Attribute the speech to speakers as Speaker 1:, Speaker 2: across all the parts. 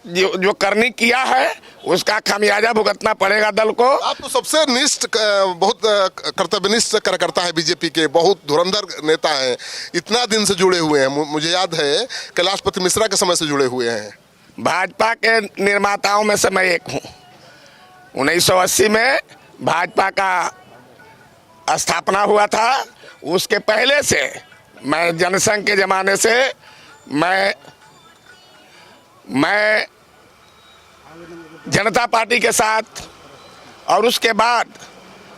Speaker 1: जो करनी किया है उसका खामियाजा भुगतना पड़ेगा दल को।
Speaker 2: आप तो सबसे निष्ठ, बहुत कर्तव्यनिष्ठ कार्यकर्ता है बीजेपी के, बहुत धुरंधर नेता हैं, इतना दिन से जुड़े हुए हैं। मुझे याद है कैलाशपति मिश्रा के समय से जुड़े हुए हैं।
Speaker 1: भाजपा के निर्माताओं में से मैं एक हूँ। 1980 में भाजपा का स्थापना हुआ था। उसके पहले से मैं जनसंघ के ज़माने से मैं जनता पार्टी के साथ, और उसके बाद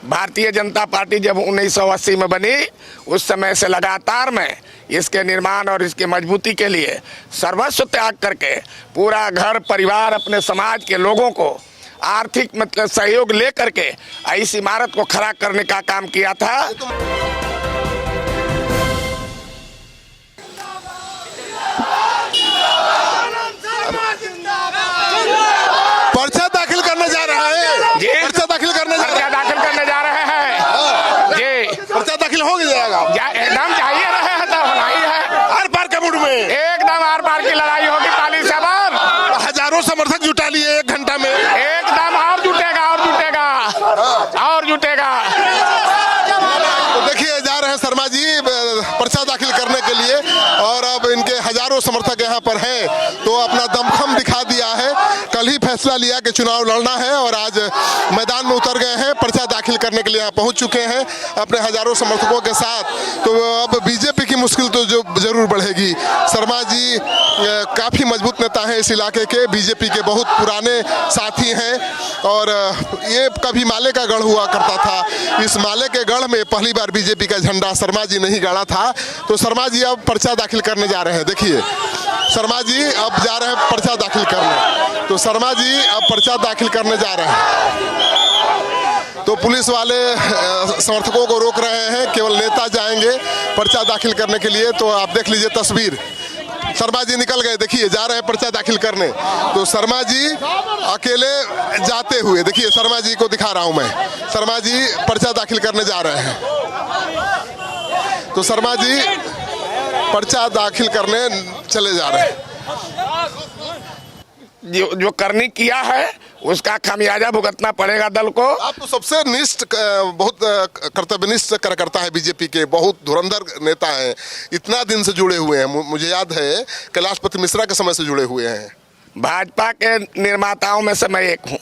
Speaker 1: भारतीय जनता पार्टी जब 1980 में बनी उस समय से लगातार मैं इसके निर्माण और इसके मजबूती के लिए सर्वस्व त्याग करके पूरा घर परिवार अपने समाज के लोगों को आर्थिक मतलब सहयोग ले करके इस इमारत को खड़ा करने का काम किया था।
Speaker 2: पर्चा दाखिल करने जा रहा है जी, पर्चा दाखिल करने जा रहे हैं जी। पर्चा दाखिल हो जाएगा
Speaker 1: एकदम चाहिए रहे हैं तो होना ही है।
Speaker 2: आर पार के मुड़ में एकदम
Speaker 1: आर पार की लड़ाई होगी पाली से बार।
Speaker 2: हजारों समर्थक जुटा लिए 1 घंटा में,
Speaker 1: एकदम और जुटेगा
Speaker 2: तो देखिए जा रहे हैं शर्मा जी पर्चा दाखिल करने के लिए, और अब इनके हजारों समर्थक यहाँ पर हैं तो अपना दमखम दिखा दिया है। कल ही फैसला लिया कि चुनाव लड़ना है और आज मैदान में उतर गए हैं, पर्चा दाखिल करने के लिए यहाँ पहुँच चुके हैं अपने हजारों समर्थकों के साथ। तो अब बीजेपी की मुश्किल तो जो जरूर बढ़ेगी। शर्मा जी काफ़ी मजबूत नेता हैं इस इलाके के, बीजेपी के बहुत पुराने साथी हैं, और ये कभी माले का गढ़ हुआ करता था। इस माले के गढ़ में पहली बार बीजेपी का झंडा शर्मा जी नहीं गाड़ा था। तो शर्मा जी अब पर्चा दाखिल करने जा रहे हैं। देखिए शर्मा जी अब जा रहे हैं पर्चा दाखिल करने, तो शर्मा जी अब पर्चा दाखिल करने जा रहे हैं। तो पुलिस वाले समर्थकों को रोक रहे हैं, केवल नेता जाएंगे पर्चा दाखिल करने के लिए। तो आप देख लीजिए तस्वीर, शर्मा जी निकल गए, देखिए जा रहे हैं पर्चा दाखिल करने। तो शर्मा जी अकेले जाते हुए, देखिए शर्मा जी को दिखा रहा हूं मैं, शर्मा जी पर्चा दाखिल करने जा रहे हैं। तो शर्मा जी पर्चा दाखिल करने चले जा रहे हैं।
Speaker 1: जो करनी किया है उसका खामियाजा भुगतना पड़ेगा दल को।
Speaker 2: आप तो सबसे निष्ठ, बहुत कर्तव्यनिष्ठ कार्यकर्ता है बीजेपी के, बहुत धुरंधर नेता हैं, इतना दिन से जुड़े हुए हैं। मुझे याद है कैलाशपति मिश्रा के समय से जुड़े हुए हैं।
Speaker 1: भाजपा के निर्माताओं में से मैं एक हूँ।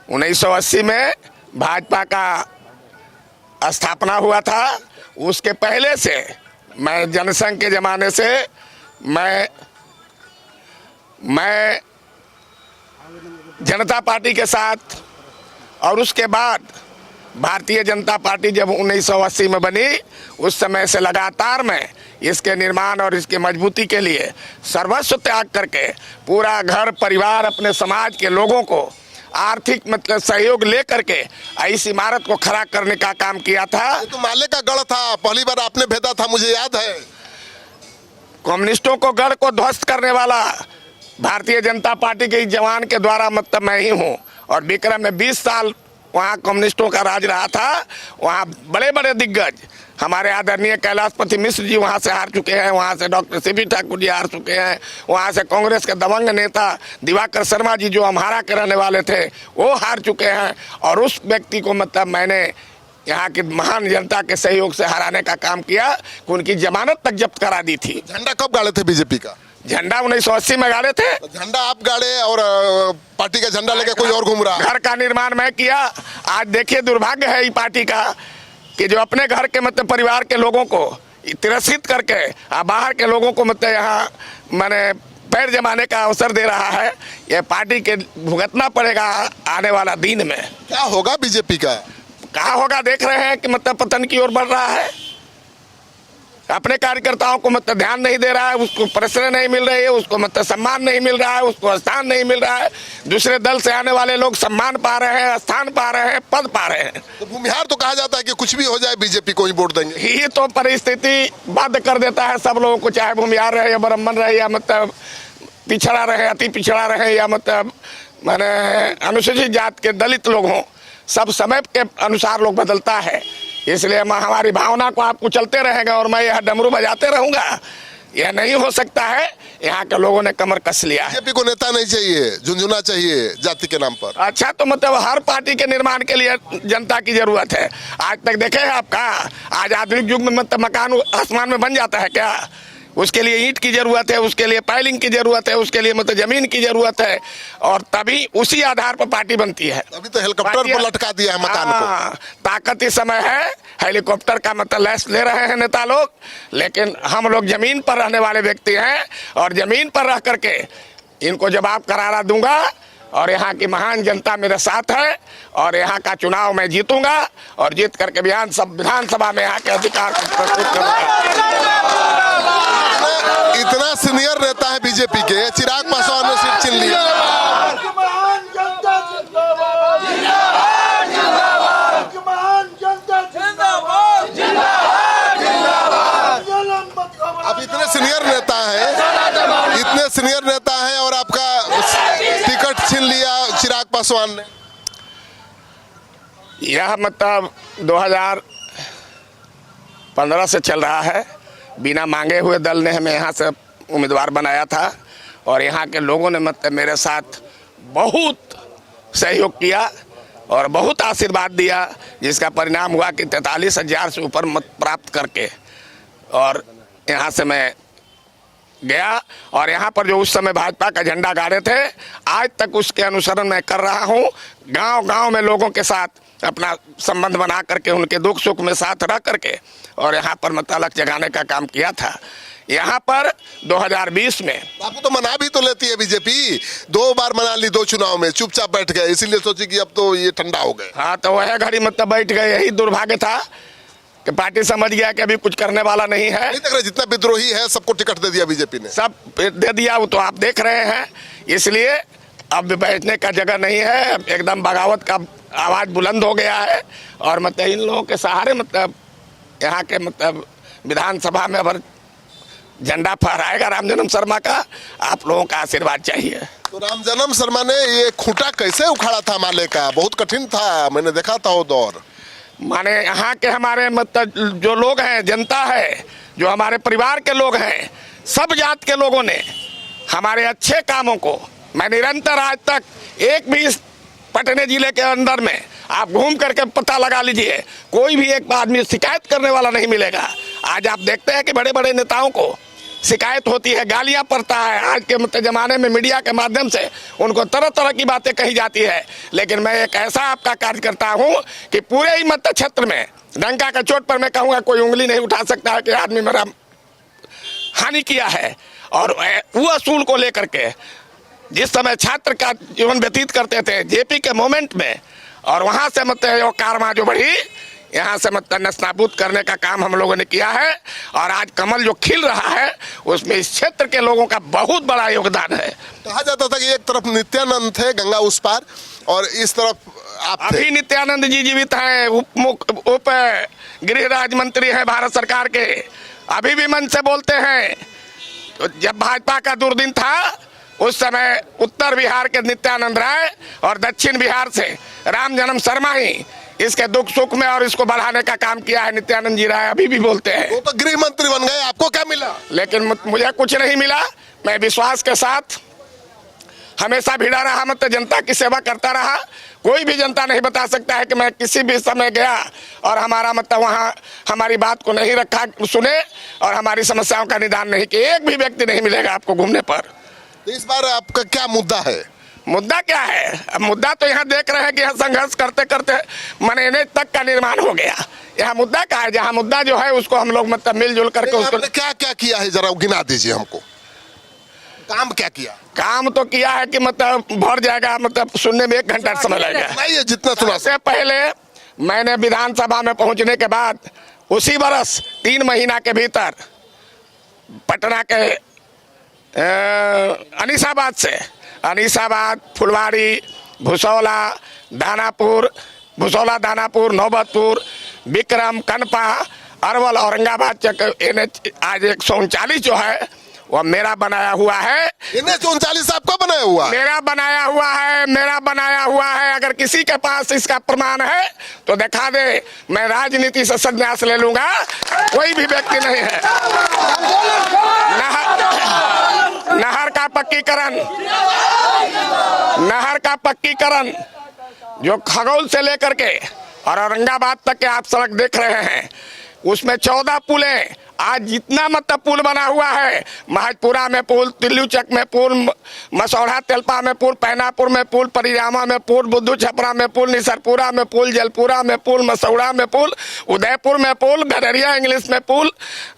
Speaker 1: 1980 में भाजपा का स्थापना हुआ था। उसके पहले से मैं जनसंघ के ज़माने से मैं जनता पार्टी के साथ, और उसके बाद भारतीय जनता पार्टी जब 1980 में बनी उस समय से लगातार मैं इसके निर्माण और इसके मजबूती के लिए सर्वस्व त्याग करके पूरा घर परिवार अपने समाज के लोगों को आर्थिक मतलब सहयोग ले करके इस इमारत को खड़ा करने का काम किया था।
Speaker 2: तो माले का गढ़ था, पहली बार आपने भेदा था, मुझे याद है।
Speaker 1: कम्युनिस्टों को गढ़ को ध्वस्त करने वाला भारतीय जनता पार्टी के जवान के द्वारा मतलब मैं ही हूँ। और विक्रम में 20 साल वहाँ कम्युनिस्टों का राज रहा था। वहाँ बड़े बड़े दिग्गज हमारे आदरणीय कैलाशपति मिश्र जी वहाँ से हार चुके हैं, वहाँ से डॉक्टर सीपी ठाकुर जी हार चुके हैं, वहाँ से कांग्रेस के दबंग नेता दिवाकर शर्मा जी जो अम्हारा के रहने वाले थे वो हार चुके हैं। और उस व्यक्ति को मतलब मैंने यहाँ की महान जनता के सहयोग से हराने का काम किया कि उनकी जमानत तक जब्त करा दी थी।
Speaker 2: झंडा कब गाड़े थे बीजेपी का?
Speaker 1: झंडा 1980 में गाड़े थे।
Speaker 2: झंडा आप गाड़े और पार्टी का झंडा लेके कोई और घूम रहा?
Speaker 1: घर का निर्माण मैं किया। आज देखिए दुर्भाग्य है इस पार्टी का कि जो अपने घर के मतलब परिवार के लोगों को तिरस्कृत करके बाहर के लोगों को मतलब यहाँ मैंने पैर जमाने का अवसर दे रहा है। ये पार्टी के भुगतना पड़ेगा आने वाला दिन में।
Speaker 2: क्या होगा बीजेपी का?
Speaker 1: क्या होगा देख रहे हैं कि मतलब पतन की ओर बढ़ रहा है। अपने कार्यकर्ताओं को मतलब ध्यान नहीं दे रहा है, उसको प्रश्रय नहीं मिल रही है, उसको मतलब सम्मान नहीं मिल रहा है, उसको स्थान नहीं मिल रहा है। दूसरे दल से आने वाले लोग सम्मान पा रहे हैं, स्थान पा रहे हैं, पद पा रहे हैं।
Speaker 2: तो भूमिहार तो कहा जाता है कि कुछ भी हो जाए बीजेपी को ही वोट देंगे।
Speaker 1: ये तो परिस्थिति बाध्य कर देता है सब लोगों को, चाहे भूमिहार रहे या ब्राह्मण रहे या मतलब पिछड़ा रहे, अति पिछड़ा रहे या मतलब मैंने अनुसूचित जात के दलित लोग हों, सब समय के अनुसार लोग बदलता है। इसलिए हमारी भावना को आपको चलते रहेगा और मैं यह डमरू बजाते रहूंगा यह नहीं हो सकता है। यहाँ के लोगों ने कमर कस लिया है।
Speaker 2: बीजेपी को नेता नहीं चाहिए, झुंझुना चाहिए जाति के नाम पर।
Speaker 1: अच्छा, तो मतलब हर पार्टी के निर्माण के लिए जनता की जरूरत है। आज तक देखे हैं आपका, आज आधुनिक युग में मतलब मकान आसमान में बन जाता है क्या? उसके लिए ईंट की जरूरत है, उसके लिए पाइलिंग की जरूरत है, उसके लिए मतलब जमीन की जरूरत है, और तभी उसी आधार पर पार्टी बनती है।
Speaker 2: अभी तो हेलीकॉप्टर पर लटका दिया है मकान को।
Speaker 1: ताकत इस समय है, हेलीकॉप्टर का मतलब लैस ले रहे हैं नेता लोग, लेकिन हम लोग जमीन पर रहने वाले व्यक्ति हैं, और जमीन पर रह करके इनको जवाब करारा दूंगा। और यहाँ की महान जनता मेरे साथ है, और यहाँ का चुनाव मैं जीतूंगा, और जीत करके विधानसभा में यहाँ के अधिकार को प्रस्तुत करूंगा।
Speaker 2: इतना सीनियर नेता है बीजेपी के, चिराग पासवान ने सीट छीन लिया। आप इतने सीनियर नेता हैं और आपका टिकट छीन लिया चिराग पासवान ने।
Speaker 1: यह मतलब 2015 से चल रहा है। बिना मांगे हुए दल ने हमें यहाँ से उम्मीदवार बनाया था, और यहाँ के लोगों ने मतलब मेरे साथ बहुत सहयोग किया और बहुत आशीर्वाद दिया, जिसका परिणाम हुआ कि 43,000 से ऊपर मत प्राप्त करके और यहाँ से मैं गया। और यहाँ पर जो उस समय भाजपा का झंडा गाड़े थे, आज तक उसके अनुसरण मैं कर रहा हूँ। गांव-गांव में लोगों के साथ अपना संबंध बना करके, उनके दुख सुख में साथ रह करके, और यहाँ पर मतलब जगाने का काम किया था। यहाँ पर 2020 में
Speaker 2: आपको तो मना भी तो लेती है बीजेपी, 2 बार मना ली 2 चुनाव में, चुपचाप बैठ गए, इसीलिए सोची कि अब तो ये ठंडा हो गए।
Speaker 1: हाँ, तो वह घड़ी मतलब बैठ गए। यही दुर्भाग्य था कि पार्टी समझ गया कि अभी कुछ करने वाला नहीं है।
Speaker 2: नहीं देख रहे, जितना विद्रोही है सबको टिकट दे दिया बीजेपी ने,
Speaker 1: सब दे दिया, वो तो आप देख रहे हैं। इसलिए अब बैठने का जगह नहीं है, एकदम बगावत का आवाज बुलंद हो गया है। और मतलब इन लोगों के सहारे मतलब यहाँ के मतलब विधानसभा में अगर झंडा फहराएगा रामजन्म शर्मा का, आप लोगों का आशीर्वाद चाहिए।
Speaker 2: तो रामजन्म शर्मा ने ये खूंटा कैसे उखाड़ा था माले का? बहुत कठिन था, मैंने देखा था वो दौर।
Speaker 1: माने यहाँ के हमारे मतलब जो लोग हैं, जनता है, जो हमारे परिवार के लोग हैं, सब जात के लोगों ने हमारे अच्छे कामों को, मैं निरंतर आज तक एक भी पटने जिले के अंदर में आप घूम करके पता लगा लीजिए, कोई भी एक आदमी शिकायत करने वाला नहीं मिलेगा। आज आप देखते हैं कि बड़े बड़े नेताओं को शिकायत होती है, गालियां पड़ता है। आज के मतलब जमाने में मीडिया के माध्यम से उनको तरह तरह की बातें कही जाती है, लेकिन मैं एक ऐसा आपका कार्य करता हूं कि पूरे ही मत क्षेत्र में डंका का चोट पर मैं कहूँगा कोई उंगली नहीं उठा सकता है कि आदमी मेरा हानि किया है। और वो असूल को लेकर के जिस समय छात्र का जीवन व्यतीत करते थे जेपी के मोमेंट में, और वहाँ से मतलब कारवां जो बढ़ी, यहाँ से मतलब नस्ताबूद करने का काम हम लोगों ने किया है। और आज कमल जो खिल रहा है उसमें इस क्षेत्र के लोगों का बहुत बड़ा योगदान है।
Speaker 2: कहा जाता था कि एक तरफ नित्यानंद थे गंगा उस पार, और इस तरफ आप थे।
Speaker 1: अभी नित्यानंद जी जीवित हैं, उप गृह राज्य मंत्री हैं भारत सरकार के, अभी भी मन से बोलते हैं। तो जब भाजपा का दुर्दिन था उस समय उत्तर बिहार के नित्यानंद राय और दक्षिण बिहार से रामजन्म शर्मा ही इसके दुख सुख में और इसको बढ़ाने का काम किया है। नित्यानंद जी राय अभी भी बोलते हैं।
Speaker 2: वो तो गृह मंत्री बन गए, आपको क्या मिला?
Speaker 1: लेकिन मुझे कुछ नहीं मिला। मैं विश्वास के साथ हमेशा भिड़ा रहा, मतलब जनता की सेवा करता रहा। कोई भी जनता नहीं बता सकता है कि मैं किसी भी समय गया और हमारा मतलब वहाँ हमारी बात को नहीं रखा, सुने और हमारी समस्याओं का निदान नहीं किया। एक भी व्यक्ति नहीं मिलेगा आपको घूमने पर।
Speaker 2: तो इस बार आपका क्या मुद्दा है?
Speaker 1: मुद्दा क्या है? अब मुद्दा तो यहाँ देख रहे हैं कि यहाँ संघर्ष करते करते महीने तक का निर्माण हो गया। यहाँ मुद्दा क्या है? जहाँ मुद्दा जो है उसको हम लोग मतलब मिलजुल करके उसको
Speaker 2: क्या क्या किया है जरा गिना दीजिए हमको। काम क्या किया?
Speaker 1: काम तो किया है कि मतलब भर जाएगा, मतलब सुनने में 1 घंटा समय लगेगा।
Speaker 2: नहीं, जितना सुना।
Speaker 1: सबसे पहले मैंने विधानसभा में पहुंचने के बाद उसी वर्ष 3 महीना के भीतर पटना के अनीसाबाद, फुलवारी, भुसौला, दानापुर, नौबतपुर, विक्रम, कनपा, अरवल, औरंगाबाद NH आज 139 जो है वह मेरा बनाया हुआ है।
Speaker 2: NH 139 आपका बनाया हुआ?
Speaker 1: मेरा बनाया हुआ है है। अगर किसी के पास इसका प्रमाण है तो दिखा दे, मैं राजनीति से संन्यास ले लूंगा। कोई भी व्यक्ति नहीं है। नहर का पक्कीकरण जो खगौल से लेकर के और औरंगाबाद तक के आप सड़क देख रहे हैं, उसमें 14 पुल हैं। आज जितना मतलब पुल बना हुआ है, महजपुरा में पुल, तिल्लूचक में पुल, मसौढ़ा तेलपा में पुल, पैनापुर में पुल, परिरामा में पुल, बुद्धू छपरा में पुल, निसरपुरा में पुल, जलपुरा में पुल, मसौढ़ा में पुल, उदयपुर में पुल, गडरिया इंग्लिश में पुल,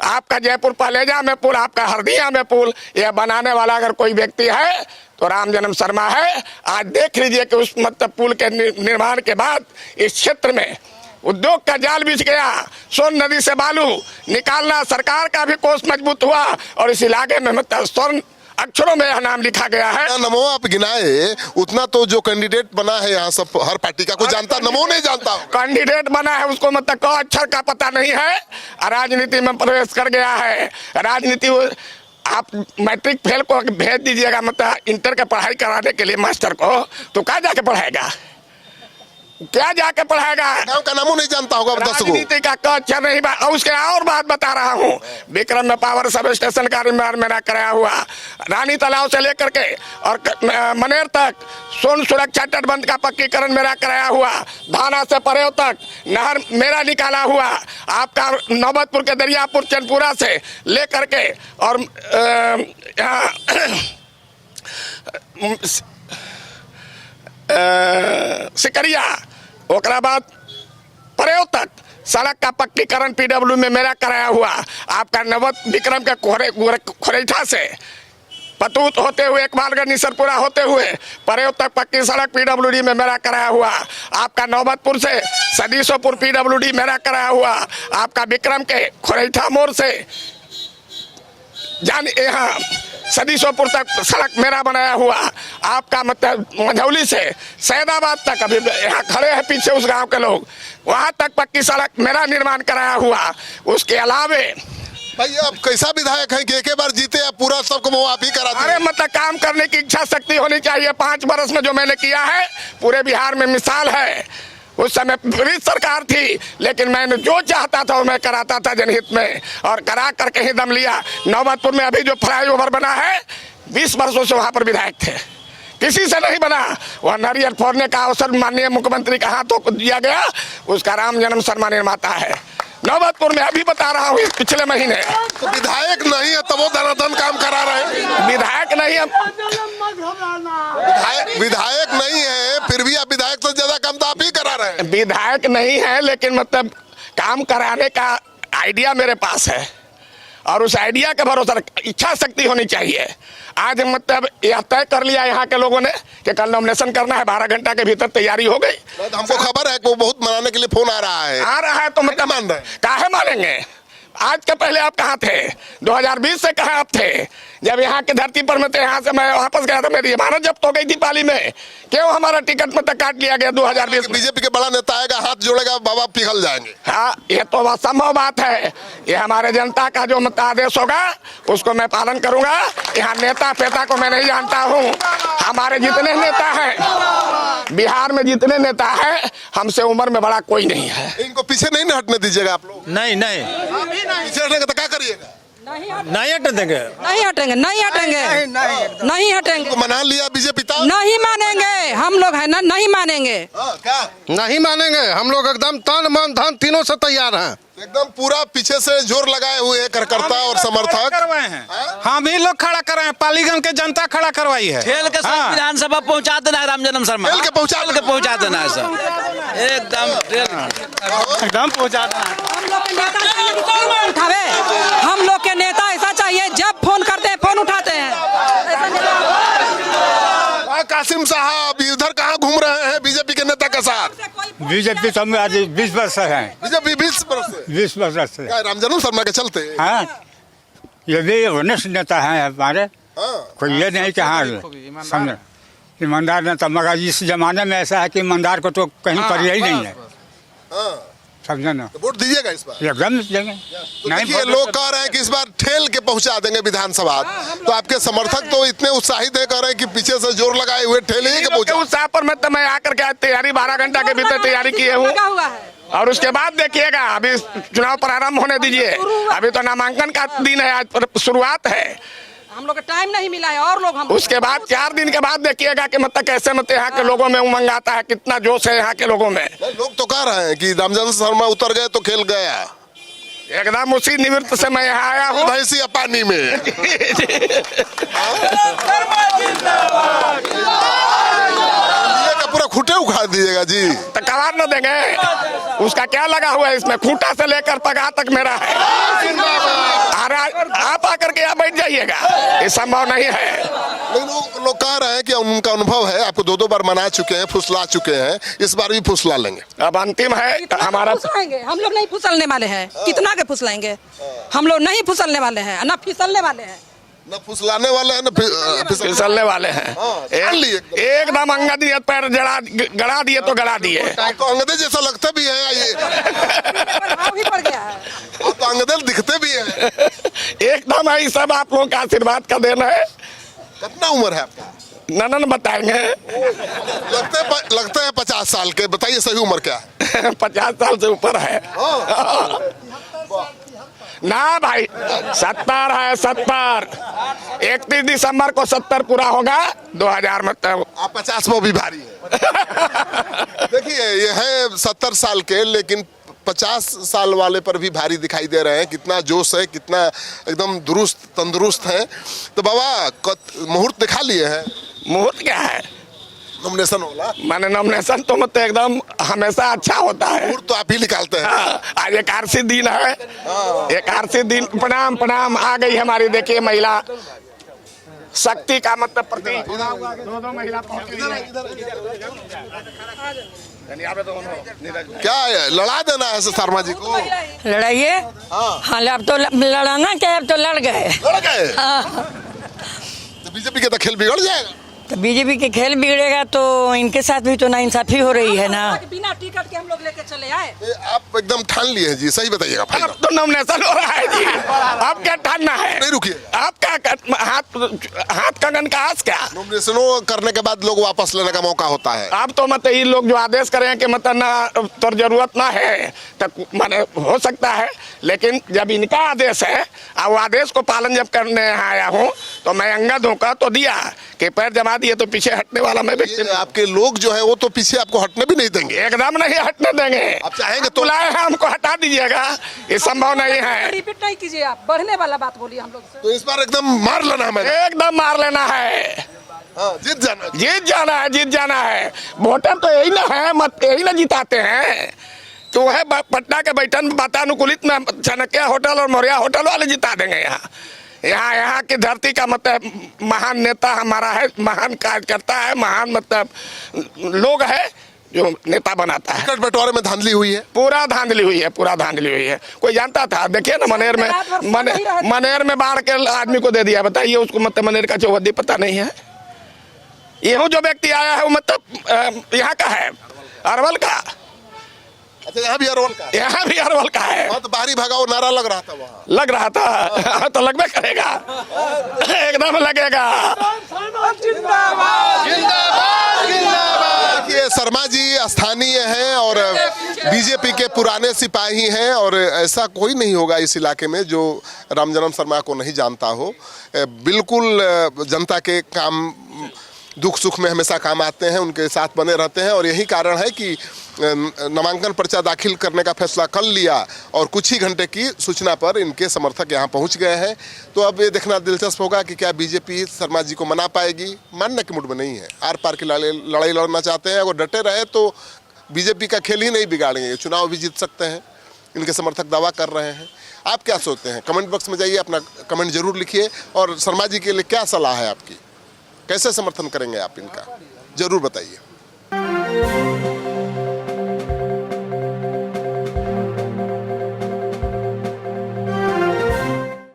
Speaker 1: आपका जयपुर पलेजा में पुल, आपका हरदिया में पुल। यह बनाने वाला अगर कोई व्यक्ति है तो रामजन्म शर्मा है। आज देख लीजिए कि उस मतलब पुल के निर्माण के बाद इस क्षेत्र में उद्योग का जाल बिछ गया। सोन नदी से बालू निकालना, सरकार का भी कोष मजबूत हुआ और इस इलाके में मतलब स्वर्ण अक्षरों में यह नाम लिखा गया है।
Speaker 2: नमो आप गिनाए, उतना तो जो कैंडिडेट बना है यहाँ सब हर पार्टी का कोई जानता, नमो नहीं जानता।
Speaker 1: कैंडिडेट बना है उसको मतलब को अक्षर का पता नहीं है, राजनीति में प्रवेश कर गया है। राजनीति आप मैट्रिक फेल को भेज दीजिएगा मतलब इंटर का पढ़ाई कराने के लिए मास्टर को, तो क्या जाके पढ़ाएगा, क्या जाके पढ़ाएगा?
Speaker 2: गाँव का नामों नहीं जानता होगा।
Speaker 1: राजनीति का अच्छा नहीं। और उसके और बात बता रहा हूँ, विक्रम में पावर सब स्टेशन का निर्माण मेरा कराया हुआ, रानी तालाब से लेकर के और मनेर तक सोन सुरक्षा तटबंध का पक्कीकरण मेरा कराया हुआ, धाना से परेव तक नहर मेरा निकाला हुआ, आपका नौबतपुर के दरियापुर चंदपुरा से लेकर के और सिकरिया, ओकरा बाद परेव तक सड़क का पक्कीकरण पीडब्ल्यू में मेरा कराया हुआ, आपका नवत विक्रम के खोरेठा से पतूत होते हुए इकबालगंज निसरपुरा होते हुए परेव तक पक्की सड़क पीडब्ल्यूडी में मेरा कराया हुआ, आपका नौबतपुर से सदीसोपुर पीडब्ल्यूडी मेरा कराया हुआ, आपका विक्रम के खोरेठा मोड़ से यहाँ सदीसोपुर तक सड़क मेरा बनाया हुआ, आपका मतलब मझौली से सैदाबाद तक, अभी यहाँ खड़े हैं पीछे उस गांव के लोग, वहां तक पक्की सड़क मेरा निर्माण कराया हुआ। उसके अलावे
Speaker 2: भाई आप कैसा विधायक है कि एक बार जीते आप पूरा सबको वो आप ही करा दें?
Speaker 1: अरे मतलब काम करने की इच्छा शक्ति होनी चाहिए। 5 बरस में जो मैंने किया है पूरे बिहार में मिसाल है। उस समय ब्रिटिश सरकार थी, लेकिन मैंने जो चाहता था वो मैं कराता था जनहित में, और करा करके ही दम लिया। नौबतपुर में अभी जो फ्लाईओवर बना है 20 वर्षों से वहां पर विधायक थे, किसी से नहीं बना। वह नारियल फोड़ने का अवसर माननीय मुख्यमंत्री का हाथों को दिया गया, उसका रामजन्म शर्मा निर्माता है। नौबतपुर में अभी बता रहा हूँ पिछले महीने।
Speaker 2: तो विधायक नहीं है तब वो धनाधन काम करा रहे हैं।
Speaker 1: विधायक नहीं है,
Speaker 2: विधायक नहीं है फिर भी आप विधायक से ज्यादा काम तो आप ही करा रहे हैं।
Speaker 1: विधायक नहीं है लेकिन मतलब काम कराने का आइडिया मेरे पास है, और उस आइडिया के भरोसा इच्छा शक्ति होनी चाहिए। आज मतलब यह तय कर लिया यहाँ के लोगों ने कि कल नॉमिनेशन करना है, 12 घंटा के भीतर तैयारी हो गई।
Speaker 2: हमको खबर है कि वो बहुत मनाने के लिए फोन आ रहा है
Speaker 1: तो मतलब
Speaker 2: मान रहे हैं।
Speaker 1: काहे मानेंगे? आज के पहले आप कहाँ थे? 2020 से कहाँ आप थे? जब यहाँ की धरती पर में थे, यहाँ से मैं वापस गया था, मेरी इमारत जब्त हो गई थी पाली में। क्यों हमारा टिकट मतलब काट लिया गया 2020 में?
Speaker 2: बीजेपी के बड़ा नेता आएगा, हाथ जोड़ेगा, बाबा पिघल जाएंगे।
Speaker 1: हाँ, ये तो असंभव बात है। ये हमारे जनता का जो मत आदेश होगा उसको मैं पालन करूंगा। यहाँ नेता फेता को मैं नहीं जानता हूँ। हमारे जितने नेता हैं बिहार में, जितने नेता हैं, हमसे उम्र में बड़ा कोई नहीं है।
Speaker 2: इनको पीछे नहीं ना हटने दीजिएगा आप लोग?
Speaker 3: नहीं नहीं,
Speaker 2: पीछे हटेंगे तो क्या करिएगा?
Speaker 3: नहीं हट देंगे,
Speaker 4: नहीं हटेंगे, नहीं हटेंगे, नहीं हटेंगे।
Speaker 2: तो मना लिया बीजेपी था?
Speaker 4: नहीं मानेंगे, हम लोग है ना, नहीं मानेंगे।
Speaker 2: क्या
Speaker 5: नहीं मानेंगे? हम लोग एकदम तन मन धन तीनों से तैयार हैं।
Speaker 2: एकदम पूरा पीछे से जोर लगाए हुए कार्यकर्ता और समर्थक
Speaker 3: करवाए हैं। हम ही लोग खड़ा कराए हैं, पालीगंज के जनता खड़ा करवाई है।
Speaker 6: खेल के साथ विधानसभा पहुंचा देना है रामजन्म शर्मा,
Speaker 2: खेल के
Speaker 6: पहुंचा देना है सर, एकदम पहुंचा देना है।
Speaker 4: उठावे, हम लोग के नेता ऐसा चाहिए, जब फोन करते हैं फोन उठाते हैं।
Speaker 2: कासिम साहब इधर कहाँ घूम रहे हैं बीजेपी के नेता के साथ?
Speaker 7: बीजेपी तो हम आज 20 वर्ष से हैं।
Speaker 2: बीजेपी 20 वर्ष से?
Speaker 7: 20 वर्ष से।
Speaker 2: क्या रामजन्म शर्मा के चलते?
Speaker 7: हाँ, ये भी ऑनेस्ट नेता है हमारे। कोई ये नहीं कि हाँ समझ ईमानदार नेता, मगर इस जमाने में ऐसा है कि ईमानदार को तो कहीं पर ही नहीं है। सब जना
Speaker 2: तो वोट दीजिएगा इस बार?
Speaker 7: एकदम देंगे।
Speaker 2: तो
Speaker 7: नहीं
Speaker 2: देखिए, लोग कह रहे हैं कि इस बार ठेल के पहुंचा देंगे विधानसभा। तो आपके समर्थक तो इतने उत्साहित है, कह रहे हैं कि पीछे से जोर लगाए हुए ठेले ही के पहुंचा।
Speaker 1: उत्साह पर मैं आकर के तैयारी 12 घंटा के भीतर तैयारी किए हूँ।
Speaker 4: लगा हुआ है।
Speaker 1: और उसके बाद देखिएगा, अभी चुनाव प्रारंभ होने दीजिए, अभी तो नामांकन का दिन है, आज शुरुआत है।
Speaker 4: हम लोग को टाइम नहीं मिला है और लोग हम
Speaker 1: उसके बाद 4 दिन के बाद देखिएगा कि मतलब कैसे यहाँ के लोगों में उमंग आता है, कितना जोश है यहाँ के लोगों में।
Speaker 2: लोग तो कह रहे हैं कि रामचंद्र शर्मा उतर गए तो खेल गया।
Speaker 1: एकदम उसी निवृत्त से मैं यहाँ आया हूँ।
Speaker 2: भैंसिया पानी में। ये का पूरा खूंटे उखाड़ दीजिएगा जी।
Speaker 1: तो कवार न देंगे, उसका क्या लगा हुआ है इसमें? खूंटा से लेकर पगा तक मेरा है। आप आकर के यहाँ बैठ जाइएगा, ये संभव नहीं है।
Speaker 2: लेकिन लोग कह रहे हैं कि उनका अनुभव है, आपको 2 बार मना चुके हैं, फुसला चुके हैं, इस बार भी फुसला लेंगे।
Speaker 1: अब अंतिम है हमारा।
Speaker 4: फुसलाएंगे, हम लोग नहीं फुसलने वाले हैं। कितना के फुसलाएंगे? हम लोग नहीं फुसलने वाले हैं, न फिसलने वाले हैं।
Speaker 2: न फुसलाने वाले हैं न
Speaker 1: फिसलने वाले हैं। एकदम अंगद पैर गड़ा दिए तो गड़ा दिए।
Speaker 2: तो अंगदे जैसा लगते भी है ये।
Speaker 4: भी पड़ गया है।
Speaker 2: आप तो अंगदे दिखते भी हैं।
Speaker 1: एकदम है, सब आप लोगों का आशीर्वाद का देना है।
Speaker 2: कितना उम्र है आपका?
Speaker 1: ननन बताएंगे।
Speaker 2: लगते हैं 50 साल के। बताइए सही उम्र क्या है?
Speaker 1: 50 साल से ऊपर है ना भाई। 70 है, 70। 31 दिसंबर को 70 पूरा होगा 2000 में। तब
Speaker 2: आप 50 में भी भारी है। देखिए, ये है 70 साल के, लेकिन 50 साल वाले पर भी भारी दिखाई दे रहे हैं। कितना जोश है, कितना एकदम दुरुस्त तंदुरुस्त है। तो बाबा, मुहूर्त दिखा लिए हैं?
Speaker 1: मुहूर्त क्या है?
Speaker 2: नॉमिनेशन होला?
Speaker 1: माने नॉमिनेशन तो मतलब एकदम हमेशा अच्छा होता है।
Speaker 2: मुहूर्त तो आप ही निकालते हैं।
Speaker 1: आज एकादशी दिन है। एकादशी दिन प्रणाम प्रणाम आ गई हमारी। देखिए, महिला शक्ति का मतलब प्रतीक। 2 महिला
Speaker 2: क्या है, लड़ा देना है शर्मा जी को?
Speaker 8: लड़ाइए। हाँ, अब तो लड़ाना क्या, अब तो लड़ गए।
Speaker 2: लड़ गए?
Speaker 8: हाँ।
Speaker 2: तो बीजेपी का तो खेल बिगड़ जाएगा।
Speaker 8: तो बीजेपी के खेल बिगड़ेगा तो इनके साथ भी तो नाइंसाफी हो रही है ना।
Speaker 4: बिना टिकट के हम लोग लेके चले आए।
Speaker 2: आप एकदम ठान लिए हैं जी, सही बताइएगा।
Speaker 1: अब तो नॉमिनेशन हो रहा है जी, अब क्या ठानना है?
Speaker 2: नहीं रुकिए,
Speaker 1: आपका हाथ कंगन का आस क्या?
Speaker 2: नॉमिनेशनों करने के बाद लोग वापस लेने का मौका होता है।
Speaker 1: अब तो मतलब ये लोग जो आदेश करें कि मतलब ना तो जरूरत ना है, तब माने हो सकता है। लेकिन जब इनका आदेश है और वो आदेश को पालन जब करने आया हूँ, तो मैं अंगद होकर तो दिया कि पैर जमा दिए तो पीछे हटने वाला मैं व्यक्ति।
Speaker 2: आपके लोग जो है वो तो पीछे आपको हटने भी नहीं देंगे।
Speaker 1: एकदम नहीं हटने देंगे।
Speaker 2: आप चाहेंगे तो
Speaker 1: बुलाए हैं, हमको हटा दीजिएगा, ये संभव नहीं है।
Speaker 4: रिपीट नहीं कीजिए, आप बढ़ने वाला बात बोलिए हम लोग से।
Speaker 2: तो इस बार एकदम मार लेना है,
Speaker 1: एकदम मार लेना है।
Speaker 2: जीत जाना
Speaker 1: है, जीत जाना है। वोटर तो यही ना है, मत यही ना जिताते हैं। तो है पटना के बैठन वातानुकूलित में चाणक्य होटल और मौर्या होटल वाले जिता देंगे। यहाँ की धरती का मतलब महान नेता हमारा है, महान कार्यकर्ता है, महान मतलब लोग है जो नेता बनाता है।
Speaker 2: टिकट बंटवारे में धांधली हुई है,
Speaker 1: पूरा धांधली हुई है, पूरा धांधली हुई है। कोई जानता था? देखिए ना, मनेर में बाढ़ के आदमी को दे दिया। बताइए, उसको मतलब मनेर का चौहद्दी पता नहीं है। यह जो व्यक्ति आया है वो मतलब यहाँ का है, अरवल का।
Speaker 2: अच्छा, यहाँ भी अरवल का?
Speaker 1: यहाँ भी अरवल का है।
Speaker 2: तो बाहरी भगाओ नारा लग रहा था वहाँ।
Speaker 1: लग रहा था तो लगभग करेगा, एकदम लगेगा।
Speaker 2: देखिए, शर्मा जी स्थानीय हैं और बीजेपी के पुराने सिपाही हैं, और ऐसा कोई नहीं होगा इस इलाके में जो रामजन्म शर्मा को नहीं जानता हो। बिल्कुल जनता के काम, दुख सुख में हमेशा काम आते हैं, उनके साथ बने रहते हैं। और यही कारण है कि नामांकन पर्चा दाखिल करने का फैसला कर लिया और कुछ ही घंटे की सूचना पर इनके समर्थक यहाँ पहुँच गए हैं। तो अब ये देखना दिलचस्प होगा कि क्या बीजेपी शर्मा जी को मना पाएगी। मानने के मूड में नहीं है, आर पार की लड़ाई लड़ना चाहते हैं। अगर डटे रहे तो बीजेपी का खेल ही नहीं बिगाड़ेंगे, चुनाव भी जीत सकते हैं, इनके समर्थक दावा कर रहे हैं। आप क्या सोचते हैं? कमेंट बॉक्स में जाइए, अपना कमेंट जरूर लिखिए। और शर्मा जी के लिए क्या सलाह है आपकी? कैसे समर्थन करेंगे आप इनका? जरूर बताइए।